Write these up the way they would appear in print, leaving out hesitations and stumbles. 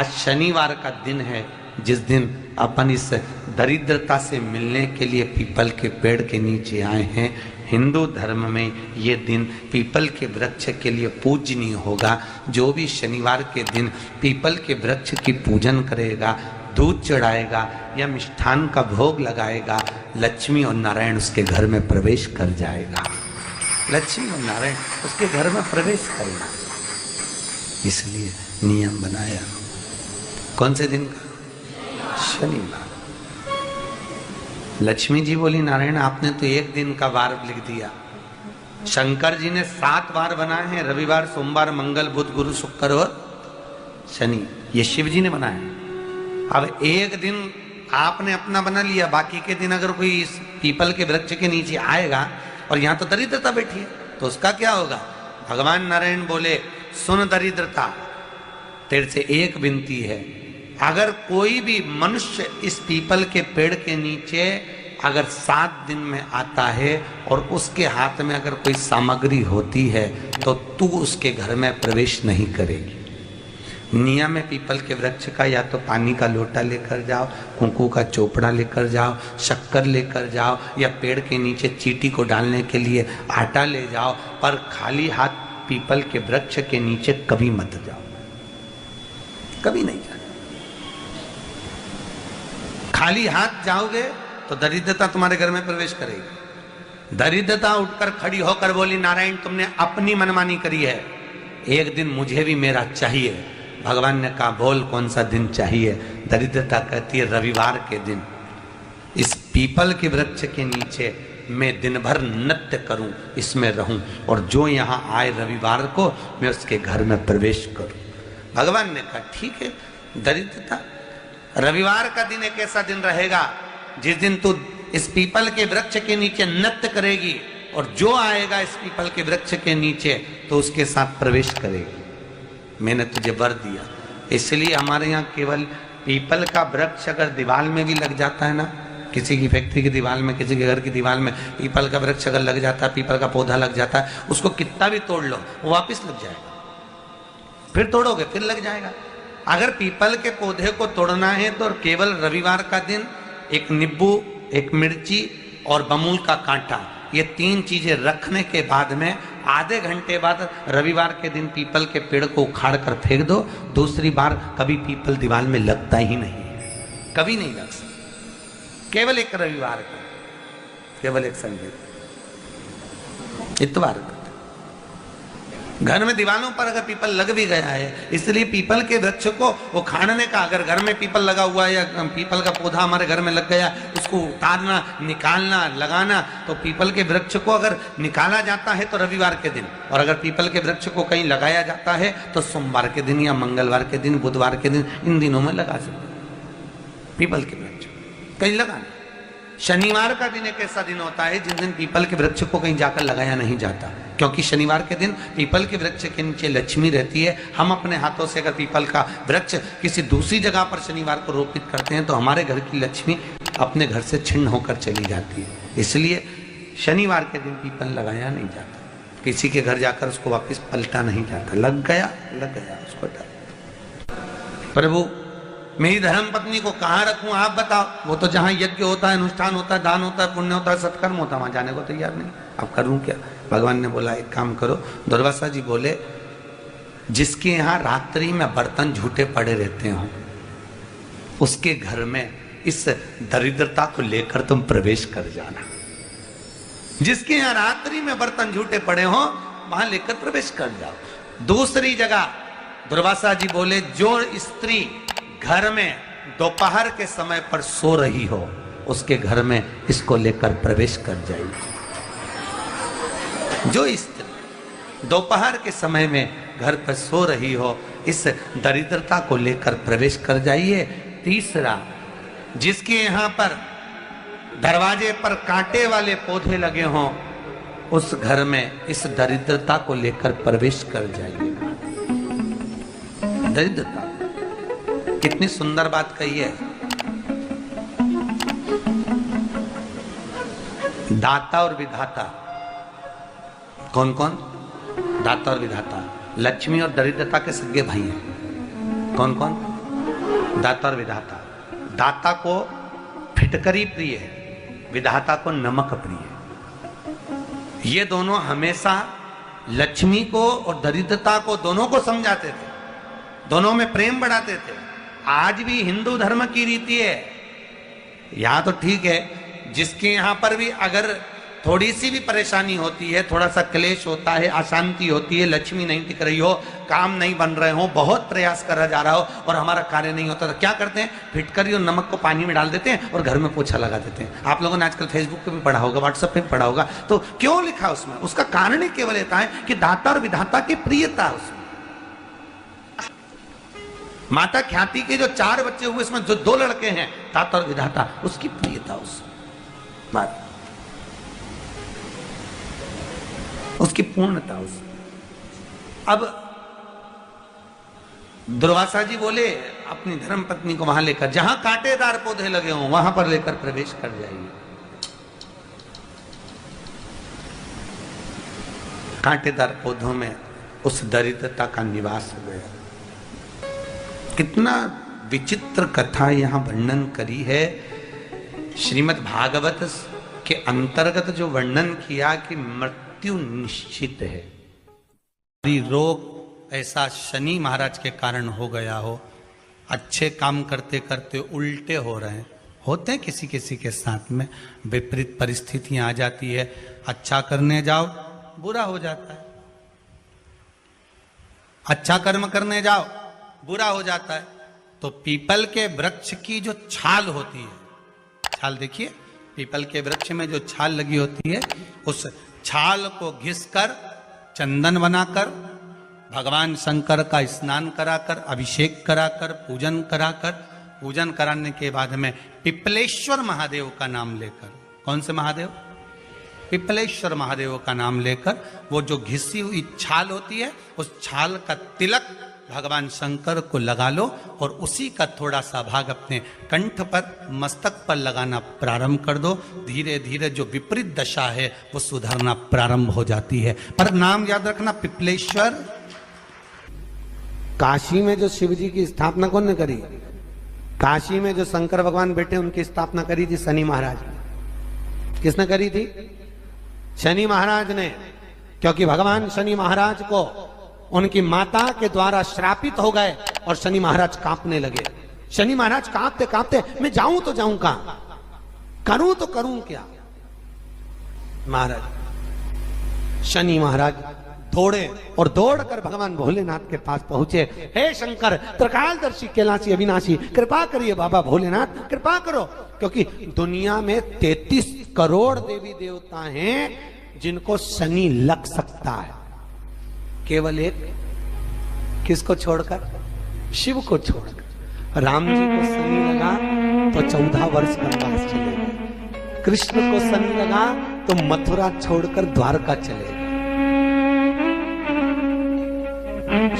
आज शनिवार का दिन है, जिस दिन अपन इस दरिद्रता से मिलने के लिए पीपल के पेड़ के नीचे आए हैं। हिंदू धर्म में ये दिन पीपल के वृक्ष के लिए पूजनीय होगा। जो भी शनिवार के दिन पीपल के वृक्ष की पूजन करेगा, दूध चढ़ाएगा या मिष्ठान का भोग लगाएगा, लक्ष्मी और नारायण उसके घर में प्रवेश कर जाएगा। लक्ष्मी और नारायण उसके घर में प्रवेश करेगा। इसलिए नियम बनाया। कौन से दिन का? शनिवार। लक्ष्मी जी बोली, नारायण आपने तो एक दिन का वार लिख दिया। शंकर जी ने 7 वार बनाए हैं, रविवार, सोमवार, मंगल, बुध, गुरु, शुक्र और शनि। ये शिव जी ने बनाया। अब एक दिन आपने अपना बना लिया, बाकी के दिन अगर कोई इस पीपल के वृक्ष के नीचे आएगा और यहाँ तो दरिद्रता बैठी है, तो उसका क्या होगा? भगवान नारायण बोले, सुन दरिद्रता, तेरे से एक विनती है, अगर कोई भी मनुष्य इस पीपल के पेड़ के नीचे अगर 7 दिन में आता है और उसके हाथ में अगर कोई सामग्री होती है तो तू उसके घर में प्रवेश नहीं करेगी। नियम है पीपल के वृक्ष का, या तो पानी का लोटा लेकर जाओ, कुंकू का चोपड़ा लेकर जाओ, शक्कर लेकर जाओ, या पेड़ के नीचे चींटी को डालने के लिए आटा ले जाओ, पर खाली हाथ पीपल के वृक्ष के नीचे कभी मत जाओ, कभी नहीं जाओ। खाली हाथ जाओगे तो दरिद्रता तुम्हारे घर में प्रवेश करेगी। दरिद्रता उठकर खड़ी होकर बोली, नारायण तुमने अपनी मनमानी करी है, एक दिन मुझे भी मेरा चाहिए। भगवान ने कहा, बोल कौन सा दिन चाहिए? दरिद्रता कहती है, रविवार के दिन इस पीपल के वृक्ष के नीचे मैं दिन भर नृत्य करूं, इसमें रहूं, और जो यहाँ आए रविवार को मैं उसके घर में प्रवेश करूं। भगवान ने कहा, ठीक है। दरिद्रता, रविवार का दिन एक ऐसा दिन रहेगा जिस दिन तू इस पीपल के वृक्ष के नीचे नृत्य करेगी, और जो आएगा इस पीपल के वृक्ष के नीचे तो उसके साथ प्रवेश करेगी। मैंने तुझे वर दिया। इसलिए हमारे यहाँ केवल पीपल का वृक्ष अगर दीवार में भी लग जाता है ना, किसी की फैक्ट्री की दीवार में, किसी के घर की दीवार में पीपल का वृक्ष अगर लग जाता है, पीपल का पौधा लग जाता है, उसको कितना भी तोड़ लो वो वापिस लग जाएगा। फिर तोड़ोगे फिर लग जाएगा। अगर पीपल के पौधे को तोड़ना है तो केवल रविवार का दिन एक नींबू, एक मिर्ची और बमूल का कांटा, ये 3 चीजें रखने के बाद में आधे घंटे बाद रविवार के दिन पीपल के पेड़ को उखाड़ कर फेंक दो। दूसरी बार कभी पीपल दीवार में लगता ही नहीं, कभी नहीं लग सकता। केवल एक रविवार का, केवल एक संडे, इतवार का। घर में दीवारों पर अगर पीपल लग भी गया है, इसलिए पीपल के वृक्ष को उखाड़ने का, अगर घर में पीपल लगा हुआ है या पीपल का पौधा हमारे घर में लग गया, उसको उतारना, निकालना, लगाना, तो पीपल के वृक्ष को अगर निकाला जाता है तो रविवार के दिन, और अगर पीपल के वृक्ष को कहीं लगाया जाता है तो सोमवार के दिन या मंगलवार के दिन, बुधवार के दिन, इन दिनों में लगा सकते पीपल के वृक्ष कहीं लगाना। शनिवार का दिन एक ऐसा दिन होता है जिस दिन पीपल के वृक्ष को कहीं जाकर लगाया नहीं जाता, क्योंकि शनिवार के दिन पीपल के वृक्ष के नीचे लक्ष्मी रहती है। हम अपने हाथों से अगर पीपल का वृक्ष किसी दूसरी जगह पर शनिवार को रोपित करते हैं तो हमारे घर की लक्ष्मी अपने घर से छिन्न होकर चली जाती है। इसलिए शनिवार के दिन पीपल लगाया नहीं जाता, किसी के घर जाकर उसको वापस पलटा नहीं जाता। लग गया उसको डाल। प्रभु मेरी धर्म पत्नी को कहाँ रखूं आप बताओ? वो तो जहाँ यज्ञ होता है, अनुष्ठान होता है, दान होता है, पुण्य होता है, सत्कर्म होता है, वहां जाने को तैयार नहीं। अब करूं क्या? भगवान ने बोला एक काम करो। दुर्वासा जी बोले, जिसके यहाँ रात्रि में बर्तन झूठे पड़े रहते हो उसके घर में इस दरिद्रता को लेकर तुम प्रवेश कर जाना। जिसके यहाँ रात्रि में बर्तन झूठे पड़े हो वहां लेकर प्रवेश कर जाओ। दूसरी जगह दुर्वासा जी बोले, जो स्त्री घर में दोपहर के समय पर सो रही हो उसके घर में इसको लेकर प्रवेश कर जाएगी। जो स्त्री दोपहर के समय में घर पर सो रही हो इस दरिद्रता को लेकर प्रवेश कर जाइए। तीसरा, जिसके यहाँ पर दरवाजे पर कांटे वाले पौधे लगे हों उस घर में इस दरिद्रता को लेकर प्रवेश कर जाइए। दरिद्रता, कितनी सुंदर बात कही है। दाता और विधाता, कौन कौन? दाता और विधाता। लक्ष्मी और दरिद्रता के सगे भाई हैं। कौन कौन? दाता और विधाता। दाता को फिटकरी प्रिय है, विधाता को नमक प्रिय है। ये दोनों हमेशा लक्ष्मी को और दरिद्रता को दोनों को समझाते थे, दोनों में प्रेम बढ़ाते थे। आज भी हिंदू धर्म की रीति है, यहां तो ठीक है, जिसके यहां पर भी अगर थोड़ी सी भी परेशानी होती है, थोड़ा सा क्लेश होता है, अशांति होती है, लक्ष्मी नहीं टिक रही हो, काम नहीं बन रहे हो, बहुत प्रयास करा जा रहा हो और हमारा कार्य नहीं होता, तो क्या करते हैं? फिटकरी और नमक को पानी में डाल देते हैं और घर में पोछा लगा देते हैं। आप लोगों ने आजकल फेसबुक पे भी पढ़ा होगा, व्हाट्सएप पे भी पढ़ा होगा। तो क्यों लिखा उसमें? उसका कारण ही केवल ये है कि दाता और विधाता की प्रियता उसमें। माता ख्याति के जो 4 बच्चे हुए, इसमें जो 2 लड़के हैं, दाता और विधाता, उसकी प्रियता उसमें, उसकी पूर्णता उसमें। अब दुर्वासा जी बोले अपनी धर्म पत्नी को वहां लेकर, जहां कांटेदार पौधे लगे हों वहां पर लेकर प्रवेश कर जाइए। कांटेदार पौधों में उस दरिद्रता का निवास हो गया। कितना विचित्र कथा यहां वर्णन करी है। श्रीमद् भागवत के अंतर्गत जो वर्णन किया कि मृत्यु निश्चित है, रोग ऐसा शनि महाराज के कारण हो गया हो, अच्छे काम करते करते उल्टे हो रहे हैं, होते हैं किसी किसी के साथ में, विपरीत परिस्थितियां आ जाती है, अच्छा करने जाओ बुरा हो जाता है, अच्छा कर्म करने जाओ बुरा हो जाता है। तो पीपल के वृक्ष की जो छाल होती है, छाल देखिए, पीपल के वृक्ष में जो छाल लगी होती है, उस छाल को घिसकर चंदन बनाकर भगवान शंकर का स्नान कराकर, अभिषेक कराकर, पूजन कराने के बाद में पिपलेश्वर महादेव का नाम लेकर, कौन से महादेव? पिपलेश्वर महादेव का नाम लेकर वो जो घिसी हुई छाल होती है, उस छाल का तिलक भगवान शंकर को लगा लो और उसी का थोड़ा सा भाग अपने कंठ पर, मस्तक पर लगाना प्रारंभ कर दो। धीरे धीरे जो विपरीत दशा है वो सुधरना प्रारंभ हो जाती है। पर नाम याद रखना, पिपलेश्वर। काशी में जो शिव जी की स्थापना कौन ने करी? काशी में जो शंकर भगवान बैठे उनकी स्थापना करी थी शनि महाराज ने। किसने करी थी? शनि महाराज ने। क्योंकि भगवान शनि महाराज को उनकी माता के द्वारा श्रापित हो गए और शनि महाराज कांपने लगे। शनि महाराज कांपते कांपते, मैं जाऊं तो जाऊं कहां, करूं तो करूं क्या? महाराज शनि महाराज दौड़े और दौड़कर भगवान भोलेनाथ के पास पहुंचे। हे शंकर, त्रिकालदर्शी, कैलाशी, अविनाशी, कृपा करिए बाबा भोलेनाथ, कृपा करो। क्योंकि दुनिया में 33 करोड़ देवी देवता हैं जिनको शनि लग सकता है, केवल एक किसको छोड़कर? शिव को छोड़कर। राम जी को शनि लगा तो 14 वर्ष वनवास चले गए। कृष्ण को शनि लगा तो मथुरा छोड़कर द्वारका चले गए।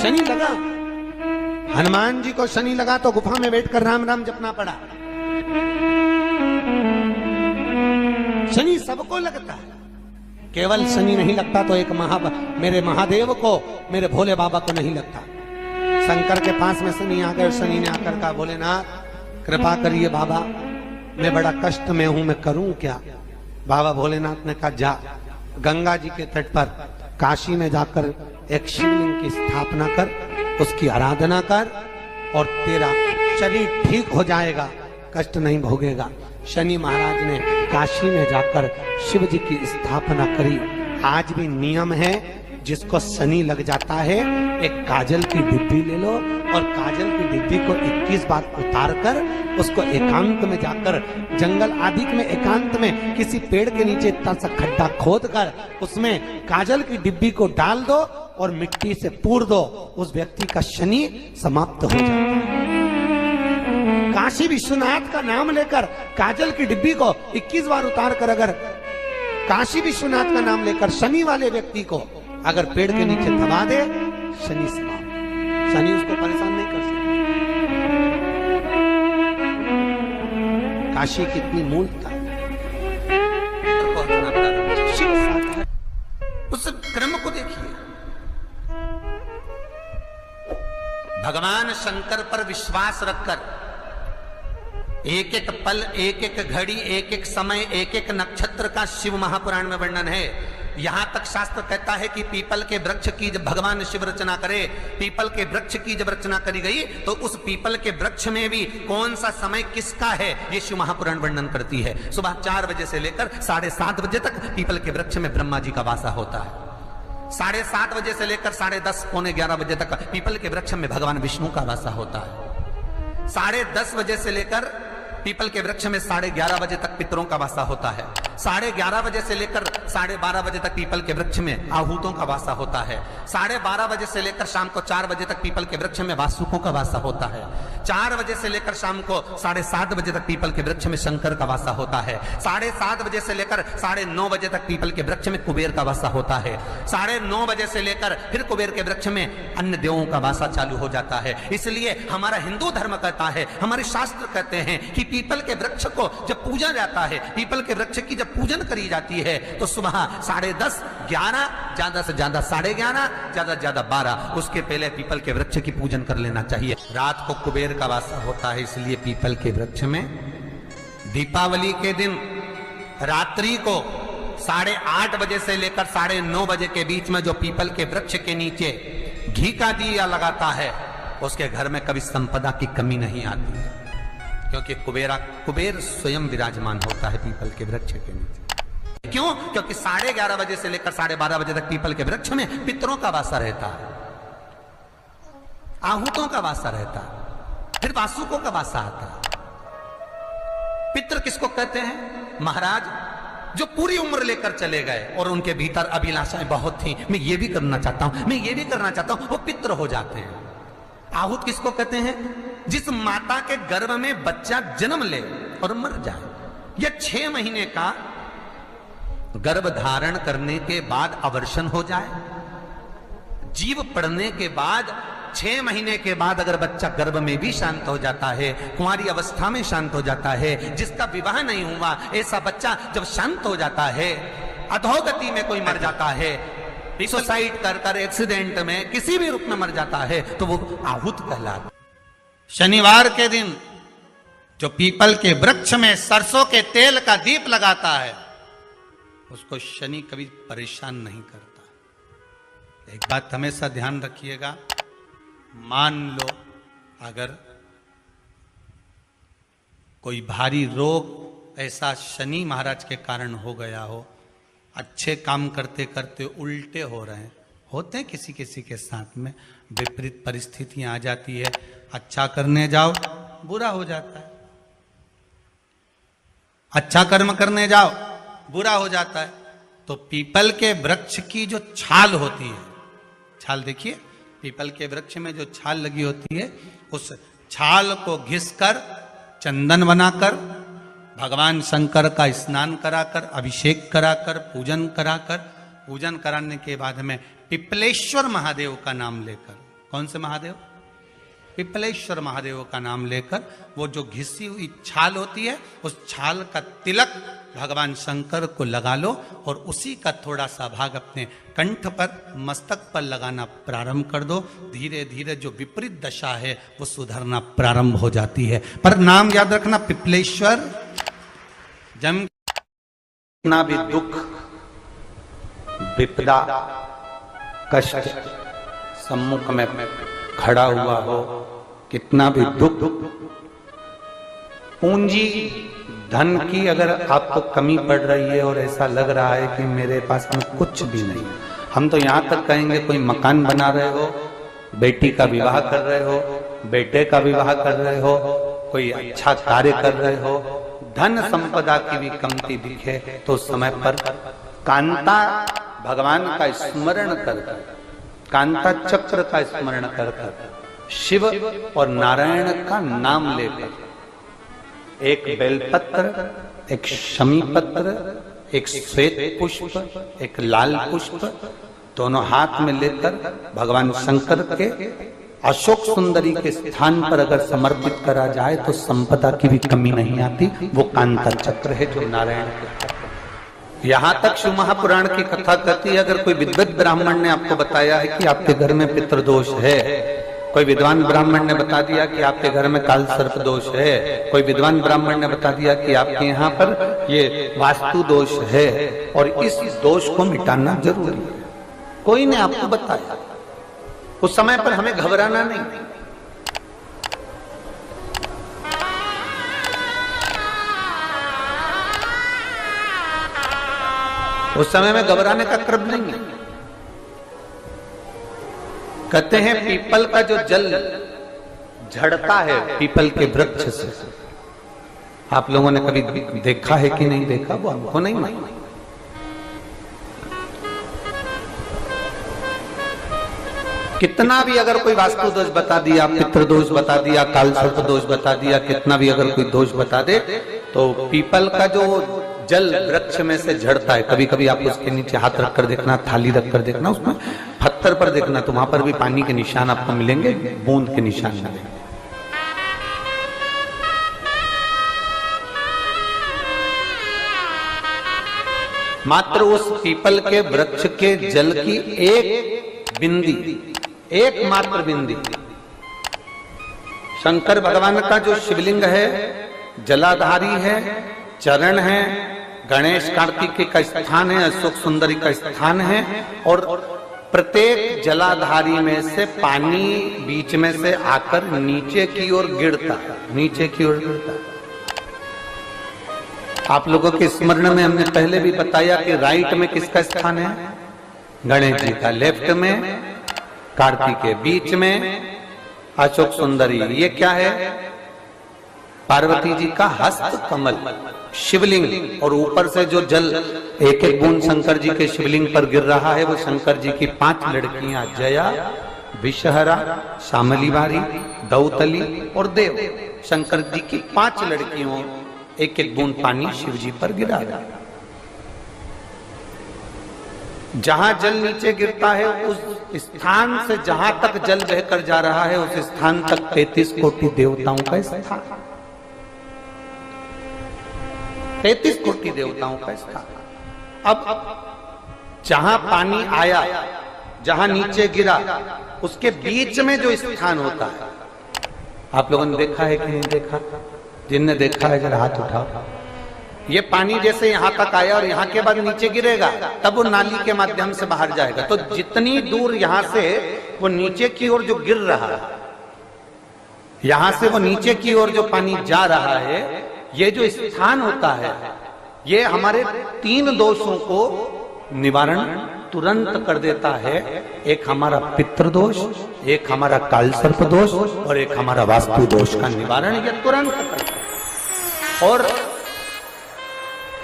शनि लगा, हनुमान जी को शनि लगा तो गुफा में बैठकर राम राम जपना पड़ा। शनि सबको लगता है, केवल शनि नहीं लगता तो एक मेरे महादेव को, मेरे भोले बाबा को नहीं लगता। शंकर के पास में शनि आ गए। शनि ने आकर कहा, भोलेनाथ कृपा करिए बाबा, मैं बड़ा कष्ट में हूं, मैं करूं क्या? बाबा भोलेनाथ ने कहा, जा गंगा जी के तट पर काशी में जाकर एक शिवलिंग की स्थापना कर, उसकी आराधना कर और तेरा शरीर ठीक हो जाएगा, कष्ट नहीं भोगेगा। शनि महाराज ने काशी में जाकर शिव जी की स्थापना करी। आज भी नियम है, जिसको शनि लग जाता है एक काजल की डिब्बी ले लो और काजल की डिब्बी को 21 बार उतार कर उसको एकांत में जाकर, जंगल आदि में एकांत में किसी पेड़ के नीचे इतना सा खड्डा खोद कर उसमें काजल की डिब्बी को डाल दो और मिट्टी से पूर दो, उस व्यक्ति का शनि समाप्त हो जाता है। काशी विश्वनाथ का नाम लेकर काजल की डिब्बी को 21 बार उतार कर अगर काशी विश्वनाथ का नाम लेकर शनि वाले व्यक्ति को अगर पेड़ के नीचे दबा दे, शनि समाप्त, शनि उसको परेशान नहीं कर सकता। काशी कितनी मूलता है। उस क्रम को देखिए, भगवान शंकर पर विश्वास रखकर एक एक पल, एक एक घड़ी, एक एक समय, एक एक नक्षत्र का शिव महापुराण में वर्णन है। यहां तक शास्त्र कहता है कि पीपल के वृक्ष की जब भगवान शिव रचना करे, पीपल के वृक्ष की जब रचना करी गई तो उस पीपल के वृक्ष में भी कौन सा समय किसका है ये शिव महापुराण वर्णन करती है। सुबह 4 बजे से लेकर 7:30 बजे तक पीपल के वृक्ष में ब्रह्मा जी का वासा होता है। 7:30 बजे से लेकर 10:30 पौने 11 बजे तक पीपल के वृक्ष में भगवान विष्णु का वासा होता है। 10:30 बजे से लेकर पीपल के वृक्ष में 11:30 बजे तक पितरों का वासा होता है। 11:30 बजे से लेकर 12:30 बजे तक पीपल के वृक्ष में आहूतों का वासा होता है। 12:30 बजे से लेकर शाम को 4 बजे तक पीपल के वृक्ष में वासुकों का वासा होता है। 4 बजे से लेकर शाम को 7:30 बजे तक पीपल के वृक्ष में शंकर का वासा होता है। 7:30 बजे से लेकर 9:30 बजे तक पीपल के वृक्ष में कुबेर का वासा होता है। 9:30 बजे से लेकर फिर कुबेर के वृक्ष में अन्य देवों का वासा चालू हो जाता है। इसलिए हमारा हिंदू धर्म कहता है, हमारे शास्त्र कहते हैं कि पीपल के वृक्ष को जब पूजा जाता है, पीपल के वृक्ष की जब पूजन करी जाती है तो सुबह 10:30, 11, ज्यादा से ज्यादा 11:30, ज्यादा से ज्यादा 12, उसके पहले पीपल के वृक्ष की पूजन कर लेना चाहिए। रात को कुबेर का वासा होता है, इसलिए पीपल के वृक्ष में दीपावली के दिन रात्रि को 8:30 बजे से लेकर 9:30 बजे के बीच में जो पीपल के वृक्ष के नीचे घी का दिया लगाता है उसके घर में कभी संपदा की कमी नहीं आती है, क्योंकि कुबेर स्वयं विराजमान होता है पीपल के वृक्ष के नीचे। क्यों? क्योंकि 11:30 बजे से लेकर 12:30 बजे तक पीपल के वृक्ष में पितरों का वासा रहता है, आहूतों का वासा रहता है, फिर वासुकों का वासा आता है। पितृ किसको कहते हैं? महाराज जो पूरी उम्र लेकर चले गए और उनके भीतर अभिलाषाएं बहुत थी, मैं ये भी करना चाहता हूं, मैं ये भी करना चाहता हूं, वो पितृ हो जाते हैं। आहूत किसको कहते हैं? जिस माता के गर्भ में बच्चा जन्म ले और मर जाए, या 6 महीने का गर्भ धारण करने के बाद अवर्षण हो जाए, जीव पड़ने के बाद 6 महीने के बाद अगर बच्चा गर्भ में भी शांत हो जाता है, कुंवारी अवस्था में शांत हो जाता है, जिसका विवाह नहीं हुआ ऐसा बच्चा जब शांत हो जाता है, अधोगति में कोई मर जाता है, सुसाइड कर एक्सीडेंट में किसी भी रूप में मर जाता है तो वो आहूत कहलाता। शनिवार के दिन जो पीपल के वृक्ष में सरसों के तेल का दीप लगाता है उसको शनि कभी परेशान नहीं करता। एक बात हमेशा ध्यान रखिएगा, मान लो अगर कोई भारी रोग ऐसा शनि महाराज के कारण हो गया हो, अच्छे काम करते करते उल्टे हो रहे हैं, होते हैं किसी किसी के साथ में, विपरीत परिस्थितियां आ जाती है, अच्छा करने जाओ बुरा हो जाता है, अच्छा कर्म करने जाओ बुरा हो जाता है। तो पीपल के वृक्ष की जो छाल होती है, छाल देखिए, पीपल के वृक्ष में जो छाल लगी होती है, उस छाल को घिसकर चंदन बनाकर भगवान शंकर का स्नान कराकर, अभिषेक कराकर, पूजन कराने के बाद में पिपलेश्वर महादेव का नाम लेकर, कौन से महादेव? पिपलेश्वर महादेव का नाम लेकर वो जो घिसी हुई छाल होती है उस छाल का तिलक भगवान शंकर को लगा लो और उसी का थोड़ा सा भाग अपने कंठ पर, मस्तक पर लगाना प्रारंभ कर दो। धीरे धीरे जो विपरीत दशा है वो सुधरना प्रारंभ हो जाती है। पर नाम याद रखना, पिपलेश्वर। जम कितना भी दुख, विपदा, कष्ट सम्मुख में खड़ा हुआ हो, कितना भी दुख, पूंजी धन की अगर आपको कमी पड़ रही है और ऐसा लग रहा है कि मेरे पास में कुछ भी नहीं, हम तो यहां तक कहेंगे कोई मकान बना रहे हो, बेटी का विवाह कर रहे हो, बेटे का विवाह कर रहे हो, कोई अच्छा कार्य कर रहे हो, धन संपदा की भी कमती दिखे तो समय पर कांता भगवान का स्मरण कर, कांता चक्र का स्मरण कर, शिव और नारायण का नाम लेकर, एक बेलपत्र, एक शमी पत्र, एक श्वेत पुष्प, एक लाल पुष्प, दोनों हाथ में लेकर भगवान शंकर के अशोक सुंदरी के स्थान पर अगर समर्पित करा जाए तो संपदा की भी कमी नहीं आती। वो कांता चक्र है जो नारायण के। यहां तक शिव महापुराण की कथा कहती है, अगर कोई विद्वत ब्राह्मण ने आपको बताया है कि आपके घर में पितृदोष है, कोई विद्वान ब्राह्मण ने बता दिया कि आपके घर में काल सर्प दोष है, कोई विद्वान ब्राह्मण ने बता दिया कि आपके यहाँ पर ये वास्तु दोष है, और इस दोष को मिटाना जरूरी है। कोई ने आपको बताया, उस समय पर हमें घबराना नहीं। उस समय में घबराने का क्रम नहीं है। कहते हैं पीपल का जो जल झड़ता है पीपल के वृक्ष से, आप लोगों ने कभी देखा है कि नहीं देखा, वो हमको नहीं मालूम। कितना भी अगर कोई वास्तु दोष बता दिया, पितृ दोष बता दिया, काल सर्प दोष बता दिया, कितना भी अगर कोई दोष बता दे, तो पीपल का जो जल वृक्ष में से झड़ता है, कभी कभी आप उसके नीचे हाथ रखकर देखना, थाली रखकर देखना, उसमें पत्थर पर देखना, तो वहां पर भी पानी के निशान आपको मिलेंगे, बूंद के निशान मिलेंगे। मात्र उस पीपल के वृक्ष के जल की एक बिंदी, एकमात्र बिंदी, शंकर भगवान का जो शिवलिंग है जलाधारी है, चरण है, गणेश कार्तिक का स्थान है, अशोक सुंदरी का स्थान है, और प्रत्येक जलाधारी में से पानी बीच में से आकर नीचे की ओर गिरता है, नीचे की ओर गिरता है। आप लोगों के स्मरण में हमने पहले भी बताया कि राइट में किसका स्थान है, गणेश जी का, लेफ्ट में कार्तिक के, बीच में अशोक सुंदरी, ये क्या है, पार्वती जी का हस्त कमल शिवलिंग, और ऊपर से जो जल एक एक बूंद शंकर जी के शिवलिंग पर गिर रहा है, वो शंकर जी की 5 लड़कियां जया, विषहरा, शामलीवारी, दौतली और देव, शंकर जी की 5 लड़कियों एक एक बूंद पानी शिव जी पर गिरा रहा है। जहां जल नीचे गिरता है उस स्थान से जहां तक जल बहकर जा रहा है, उस स्थान तक 33 कोटि देवताओं का स्थान, 33 कोटि देवताओं का स्थान। अब जहां पानी आया, जहां नीचे गिरा, उसके बीच में जो स्थान होता है, आप लोगों ने देखा है कि नहीं देखा? जिनने देखा है जरा हाथ उठाओ। ये पानी जैसे यहां तक आया और यहां के बाद नीचे गिरेगा, तब वो नाली के माध्यम से बाहर जाएगा। तो जितनी दूर यहां से वो नीचे की ओर जो गिर रहा है, यहां से वो नीचे की ओर जो पानी जा रहा है, ये जो स्थान होता है, ये हमारे 3 दोषों को निवारण तुरंत कर देता है। एक हमारा पितृदोष, एक हमारा काल सर्प दोष, और एक हमारा वास्तु दोष का निवारण ये तुरंत करता है। और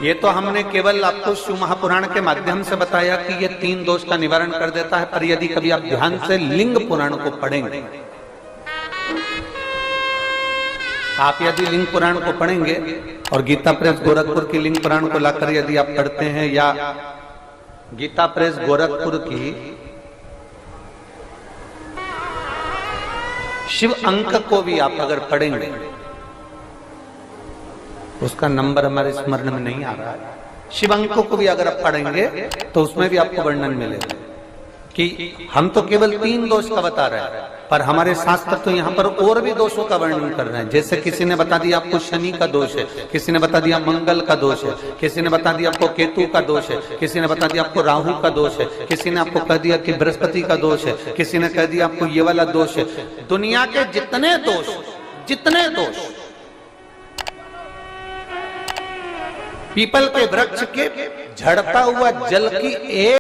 ये तो हमने केवल आपको शिव महापुराण के माध्यम से बताया कि ये 3 दोष का निवारण कर देता है, पर यदि कभी आप ध्यान से लिंग पुराण को पढ़ेंगे, आप यदि लिंग पुराण को पढ़ेंगे और गीता प्रेस गोरखपुर की लिंग पुराण को लाकर यदि आप पढ़ते हैं, या गीता प्रेस गोरखपुर की शिव अंक को भी आप अगर पढ़ेंगे, उसका नंबर हमारे स्मरण में नहीं आ रहा है, शिव अंकों को भी अगर आप पढ़ेंगे तो उसमें भी आपको वर्णन मिलेगा कि हम तो केवल 3 दोष का बता रहे हैं, पर हमारे शास्त्र तो यहाँ पर और भी दोषों का वर्णन कर रहे हैं। जैसे किसी ने बता दिया आपको शनि का दोष है, किसी ने बता दिया मंगल का दोष है, किसी ने बता दिया आपको केतु का दोष है, किसी ने बता दिया आपको राहु का दोष है, किसी ने आपको कह दिया कि बृहस्पति का दोष है, किसी ने कह दिया आपको ये वाला दोष है। दुनिया के जितने दोष पीपल के वृक्ष के झड़ता हुआ जल की एक